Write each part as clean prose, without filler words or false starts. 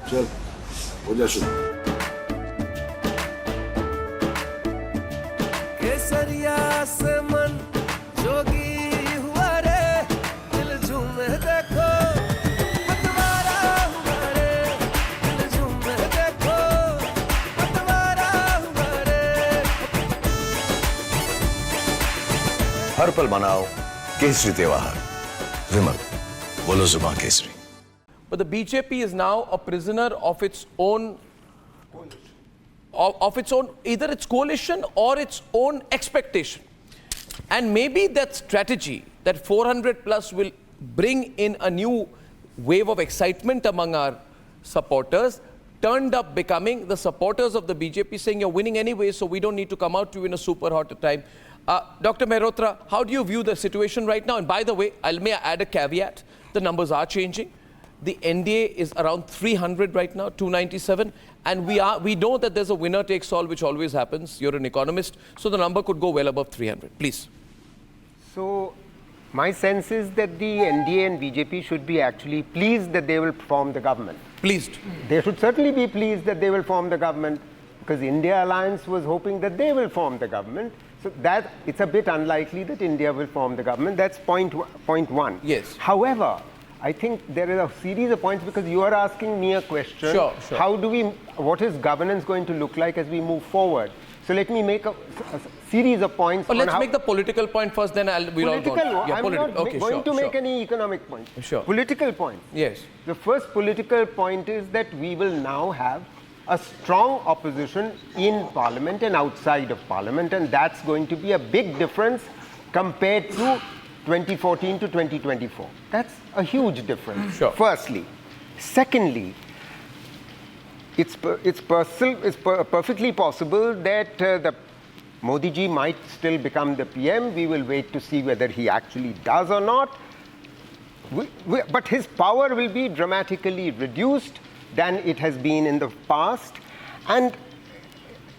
चल हो जा शुरू। केसरिया से मन जोगी हुआ रे, दिल झूमे देखो पतवारा हुआ रे, दिल झूमे देखो पतवारा हुआ रे। हर पल मनाओ केसरी त्योहार। विमल, बोलो जुबान Kesari. But the BJP is now a prisoner of its own, either its coalition or its own expectation. And maybe that strategy, that 400 plus will bring in a new wave of excitement among our supporters, turned up becoming the supporters of the BJP saying you're winning anyway, so we don't need to come out to you in a super hot time. Dr. Mehrotra, how do you view the situation right now? And by the way, may I add a caveat? The numbers are changing. The NDA is around 300 right now, 297. And we know that there's a winner takes all, which always happens. You're an economist. So the number could go well above 300. Please. So my sense is that the NDA and BJP should be actually pleased that they will form the government. Pleased. They should certainly be pleased that they will form the government, because INDI Alliance was hoping that they will form the government. So that it's a bit unlikely that India will form the government. That's point one. Yes. However, I think there is a series of points, because you are asking me a question. Sure. What is governance going to look like as we move forward? So let me make a series of points. Let's make the political point first, then we'll all go on. Yeah, I'm political. not going to make any economic points. Sure. Political points. Yes. The first political point is that we will now have a strong opposition in Parliament and outside of Parliament, and that's going to be a big difference compared to 2014 to 2024. That's a huge difference, Sure. Firstly. Secondly, it's perfectly possible that the Modi ji might still become the PM. We will wait to see whether he actually does or not. But his power will be dramatically reduced than it has been in the past. And,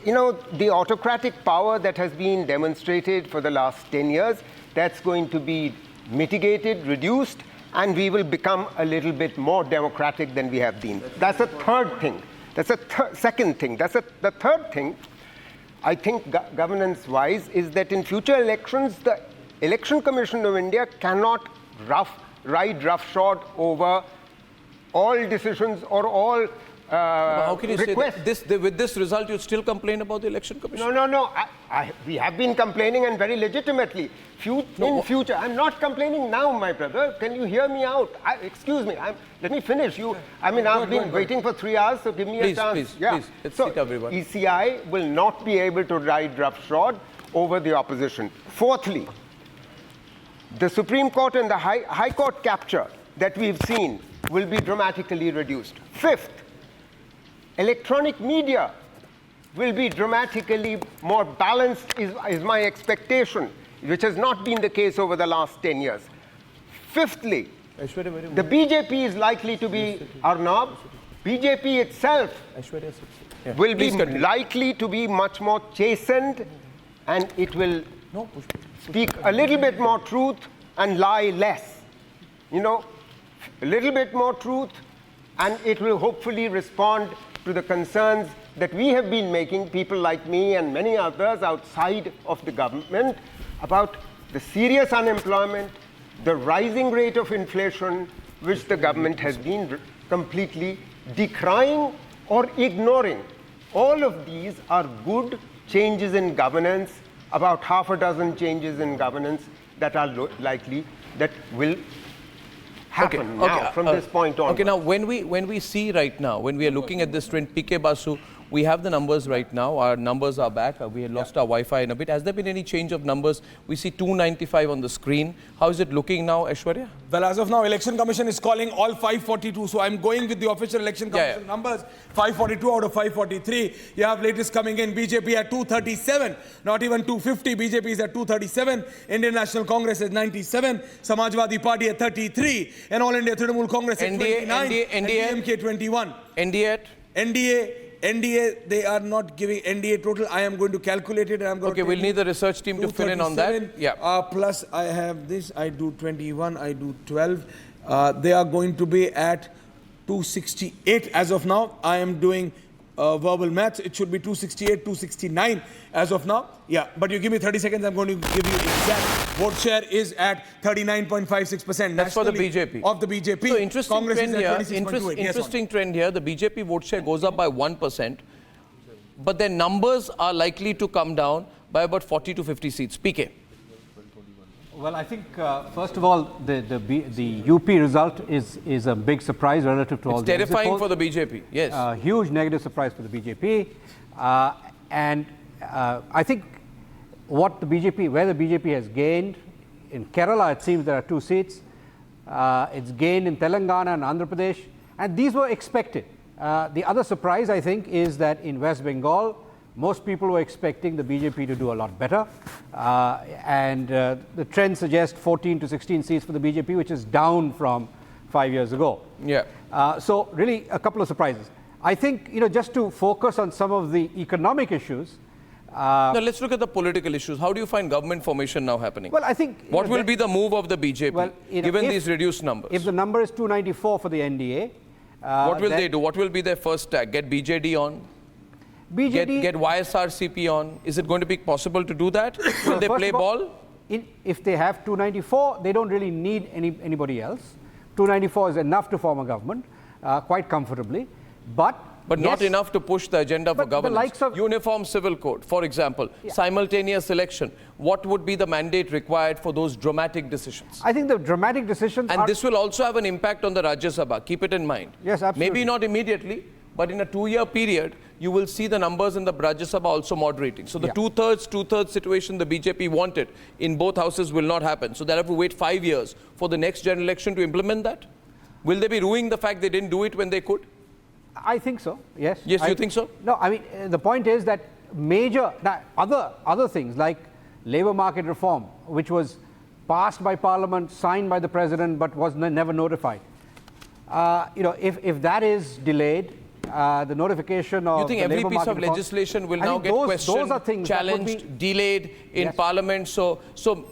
you know, the autocratic power that has been demonstrated for the last 10 years, that's going to be mitigated, reduced, and we will become a little bit more democratic than we have been. That's a third thing. That's a second thing. The third thing, I think, governance-wise, is that in future elections, the Election Commission of India cannot ride roughshod over all decisions or all How can you requests. say that with this result, you still complain about the Election Commission? No. We have been complaining, and very legitimately. In future, I'm not complaining now, my brother. Can you hear me out? Excuse me. Let me finish. I've been waiting for 3 hours, so give me a chance. Please. Let's sit everyone. ECI will not be able to ride roughshod over the opposition. Fourthly, the Supreme Court and the High Court capture that we've seen will be dramatically reduced. Fifth, electronic media will be dramatically more balanced, is my expectation, which has not been the case over the last 10 years. Fifthly, the BJP is likely to be, Arnab, BJP itself will be likely to be much more chastened, and it will speak a little bit more truth and lie less. You know, a little bit more truth, and it will hopefully respond to the concerns that we have been making, people like me and many others outside of the government, about the serious unemployment, the rising rate of inflation, which the government has been completely decrying or ignoring. All of these are good changes in governance, about half a dozen changes in governance that are likely, that will happen from this point on. Okay, now when we see right now, when we are looking at this trend, PK Basu, we have the numbers right now. Our numbers are back. We had lost our Wi-Fi in a bit. Has there been any change of numbers? We see 295 on the screen. How is it looking now, Aishwarya? Well, as of now, Election Commission is calling all 542. So I'm going with the official Election Commission numbers. 542 out of 543. You have latest coming in. BJP at 237. Not even 250. BJP is at 237. Indian National Congress at 97. Samajwadi Party at 33. And All India Trinamool Congress at 29. NDA, DMK 21. NDA, they are not giving NDA total. I am going to calculate it. And I'm going okay, we'll need the research team to fill in on that. Yeah. Plus, I have this. I do 21. I do 12. They are going to be at 268 as of now. I am doing verbal maths. It should be 268, 269 as of now. Yeah, but you give me 30 seconds, I'm going to give you exact. Vote share is at 39.56%. That's for the BJP. Of the BJP. So interesting Congress trend is here. at 26.28. Interesting trend here. The BJP vote share goes up by 1%, but their numbers are likely to come down by about 40 to 50 seats. PK. Well, I think, first of all, the UP result is a big surprise relative to all the exit Terrifying polls. for the BJP, yes. Huge negative surprise for the BJP. I think where the BJP has gained, in Kerala it seems there are 2 seats. It's gained in Telangana and Andhra Pradesh, and these were expected. The other surprise, I think, is that in West Bengal, most people were expecting the BJP to do a lot better, the trend suggests 14 to 16 seats for the BJP, which is down from 5 years ago. Yeah. So really a couple of surprises. I think, just to focus on some of the economic issues. Now let's look at the political issues. How do you find government formation now happening? Well, I think... What will be the move of the BJP, given these reduced numbers? If the number is 294 for the NDA... what will they do? What will be their first tag? Get BJD on? Get YSRCP on? Is it going to be possible to do that? Will they play ball? If they have 294, they don't really need anybody else. 294 is enough to form a government quite comfortably. But yes, not enough to push the agenda for governance. Uniform civil code, for example, simultaneous election. What would be the mandate required for those dramatic decisions? I think the dramatic decisions And this will also have an impact on the Rajya Sabha. Keep it in mind. Yes, absolutely. Maybe not immediately, but in a 2-year period, you will see the numbers in the Rajya Sabha also moderating. So the two-thirds situation the BJP wanted in both houses will not happen. So they'll have to wait 5 years for the next general election to implement that. Will they be ruining the fact they didn't do it when they could? I think so, yes. Yes, you think so? No, I mean, the point is that other things like labour market reform, which was passed by Parliament, signed by the President, but was never notified. If that is delayed, the notification of you think every piece of legislation will now get questioned, challenged, delayed in Parliament? So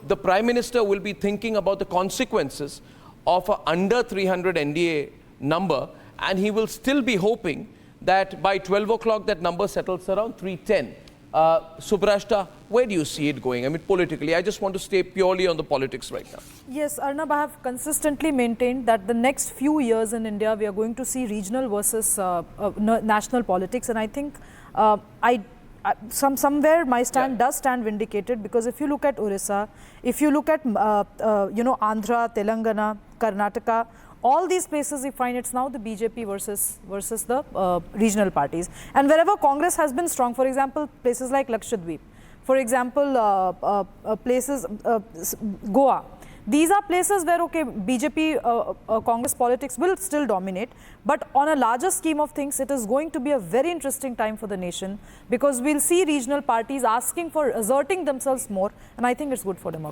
the Prime Minister will be thinking about the consequences of an under 300 NDA number, and he will still be hoping that by 12 o'clock that number settles around 310. Subrashta, where do you see it going? I mean, politically, I just want to stay purely on the politics right now. Yes, Arnab, I have consistently maintained that the next few years in India, we are going to see regional versus national politics. And I think somewhere my stand does stand vindicated, because if you look at Orissa, if you look at, Andhra, Telangana, Karnataka, all these places we find it's now the BJP versus the regional parties. And wherever Congress has been strong, for example, places like Lakshadweep, for example, places, Goa, these are places where, BJP, Congress politics will still dominate. But on a larger scheme of things, it is going to be a very interesting time for the nation, because we'll see regional parties asking for asserting themselves more. And I think it's good for democracy.